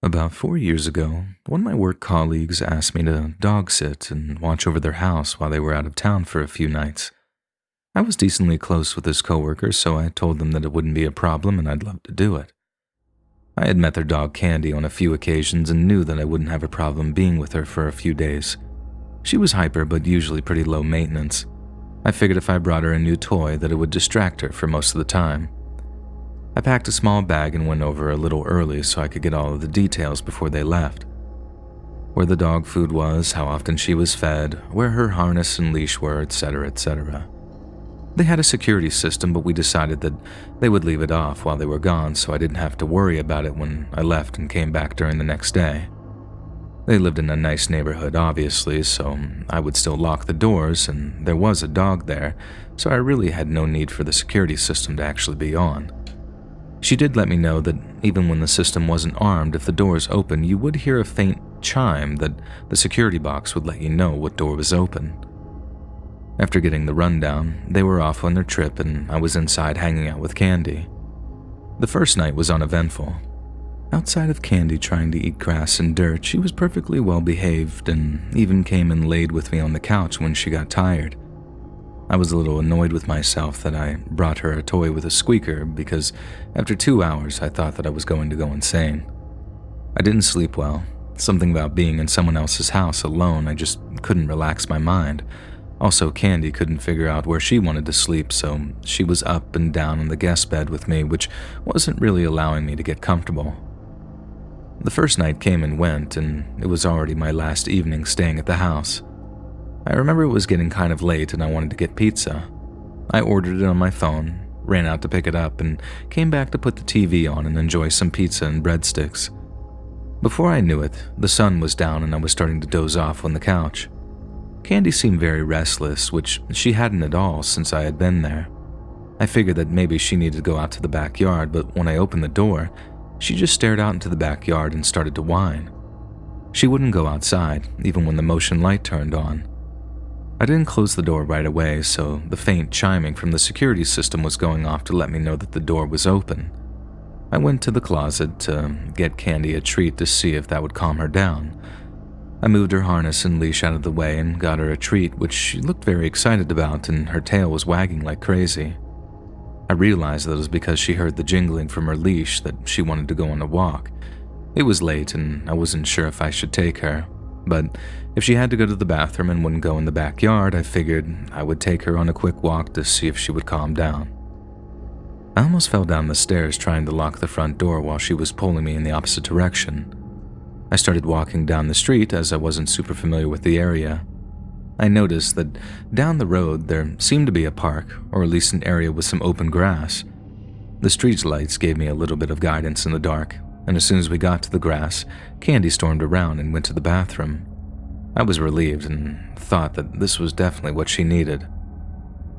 About 4 years ago, one of my work colleagues asked me to dog sit and watch over their house while they were out of town for a few nights. I was decently close with his coworker, so I told them that it wouldn't be a problem and I'd love to do it. I had met their dog Candy on a few occasions and knew that I wouldn't have a problem being with her for a few days. She was hyper but usually pretty low maintenance. I figured if I brought her a new toy that it would distract her for most of the time. I packed a small bag and went over a little early so I could get all of the details before they left. Where the dog food was, how often she was fed, where her harness and leash were, etc., etc. They had a security system, but we decided that they would leave it off while they were gone so I didn't have to worry about it when I left and came back during the next day. They lived in a nice neighborhood, obviously, so I would still lock the doors, and there was a dog there, so I really had no need for the security system to actually be on. She did let me know that even when the system wasn't armed, if the doors open, you would hear a faint chime that the security box would let you know what door was open. After getting the rundown, they were off on their trip and I was inside hanging out with Candy. The first night was uneventful. Outside of Candy trying to eat grass and dirt, she was perfectly well behaved and even came and laid with me on the couch when she got tired. I was a little annoyed with myself that I brought her a toy with a squeaker because after 2 hours I thought that I was going to go insane. I didn't sleep well. Something about being in someone else's house alone, I just couldn't relax my mind. Also, Candy couldn't figure out where she wanted to sleep, so she was up and down on the guest bed with me, which wasn't really allowing me to get comfortable. The first night came and went, and it was already my last evening staying at the house. I remember it was getting kind of late and I wanted to get pizza. I ordered it on my phone, ran out to pick it up, and came back to put the TV on and enjoy some pizza and breadsticks. Before I knew it, the sun was down and I was starting to doze off on the couch. Candy seemed very restless, which she hadn't at all since I had been there. I figured that maybe she needed to go out to the backyard, but when I opened the door, she just stared out into the backyard and started to whine. She wouldn't go outside, even when the motion light turned on. I didn't close the door right away, so the faint chiming from the security system was going off to let me know that the door was open. I went to the closet to get Candy a treat to see if that would calm her down. I moved her harness and leash out of the way and got her a treat, which she looked very excited about, and her tail was wagging like crazy. I realized that it was because she heard the jingling from her leash that she wanted to go on a walk. It was late and I wasn't sure if I should take her, but if she had to go to the bathroom and wouldn't go in the backyard, I figured I would take her on a quick walk to see if she would calm down. I almost fell down the stairs trying to lock the front door while she was pulling me in the opposite direction. I started walking down the street as I wasn't super familiar with the area. I noticed that down the road there seemed to be a park, or at least an area with some open grass. The street lights gave me a little bit of guidance in the dark, and as soon as we got to the grass, Candy stormed around and went to the bathroom. I was relieved and thought that this was definitely what she needed.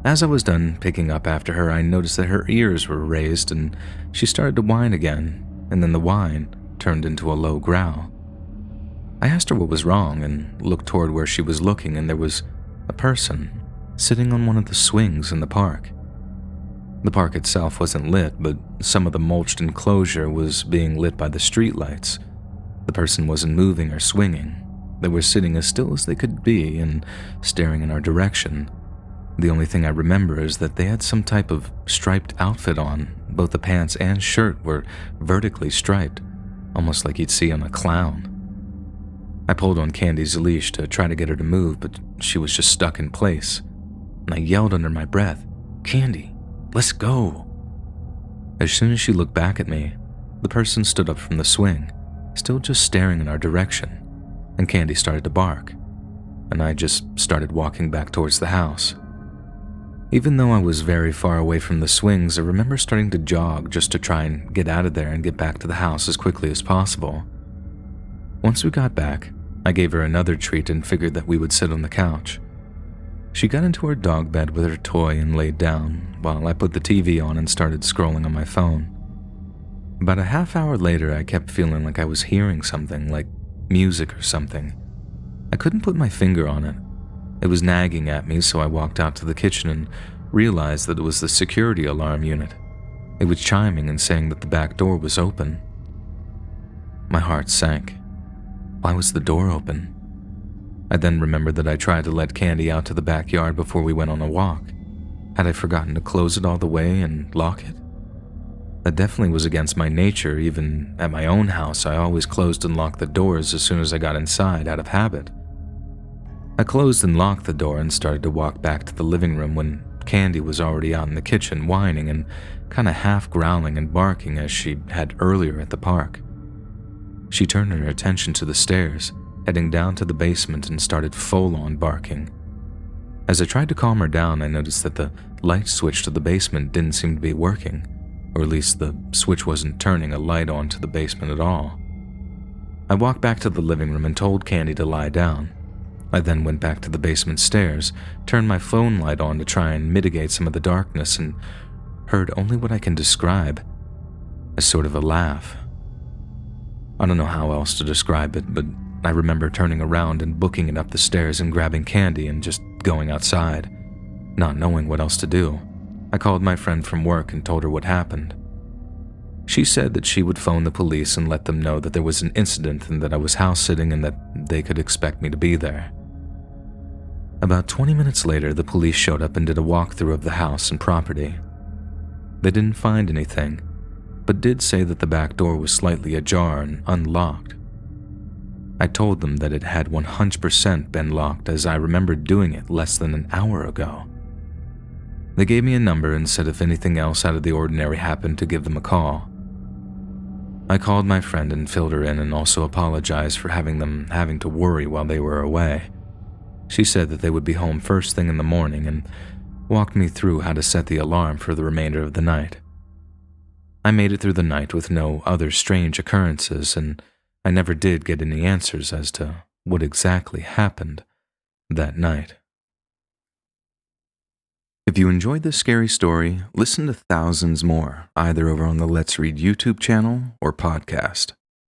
As I was done picking up after her, I noticed that her ears were raised and she started to whine again, and then the whine turned into a low growl. I asked her what was wrong and looked toward where she was looking, and there was a person sitting on one of the swings in the park. The park itself wasn't lit, but some of the mulched enclosure was being lit by the streetlights. The person wasn't moving or swinging. They were sitting as still as they could be and staring in our direction. The only thing I remember is that they had some type of striped outfit on. Both the pants and shirt were vertically striped, almost like you'd see on a clown. I pulled on Candy's leash to try to get her to move, but she was just stuck in place, and I yelled under my breath, "Candy, let's go." As soon as she looked back at me, the person stood up from the swing, still just staring in our direction, and Candy started to bark, and I just started walking back towards the house. Even though I was very far away from the swings, I remember starting to jog just to try and get out of there and get back to the house as quickly as possible. Once we got back, I gave her another treat and figured that we would sit on the couch. She got into her dog bed with her toy and laid down, while I put the TV on and started scrolling on my phone. About a half hour later, I kept feeling like I was hearing something, like music or something. I couldn't put my finger on it. It was nagging at me, so I walked out to the kitchen and realized that it was the security alarm unit. It was chiming and saying that the back door was open. My heart sank. Why was the door open? I then remembered that I tried to let Candy out to the backyard before we went on a walk. Had I forgotten to close it all the way and lock it? That definitely was against my nature. Even at my own house, I always closed and locked the doors as soon as I got inside, out of habit. I closed and locked the door and started to walk back to the living room when Candy was already out in the kitchen whining and kind of half growling and barking as she had earlier at the park. She turned her attention to the stairs, heading down to the basement, and started full-on barking. As I tried to calm her down, I noticed that the light switch to the basement didn't seem to be working, or at least the switch wasn't turning a light on to the basement at all. I walked back to the living room and told Candy to lie down. I then went back to the basement stairs, turned my phone light on to try and mitigate some of the darkness, and heard only what I can describe as sort of a laugh. I don't know how else to describe it, but I remember turning around and booking it up the stairs and grabbing Candy and just going outside, not knowing what else to do. I called my friend from work and told her what happened. She said that she would phone the police and let them know that there was an incident and that I was house sitting and that they could expect me to be there. About 20 minutes later, the police showed up and did a walkthrough of the house and property. They didn't find anything, but did say that the back door was slightly ajar and unlocked. I told them that it had 100% been locked, as I remembered doing it less than an hour ago. They gave me a number and said if anything else out of the ordinary happened to give them a call. I called my friend and filled her in and also apologized for having to worry while they were away. She said that they would be home first thing in the morning and walked me through how to set the alarm for the remainder of the night. I made it through the night with no other strange occurrences, and I never did get any answers as to what exactly happened that night. If you enjoyed this scary story, listen to thousands more, either over on the Let's Read YouTube channel or podcast.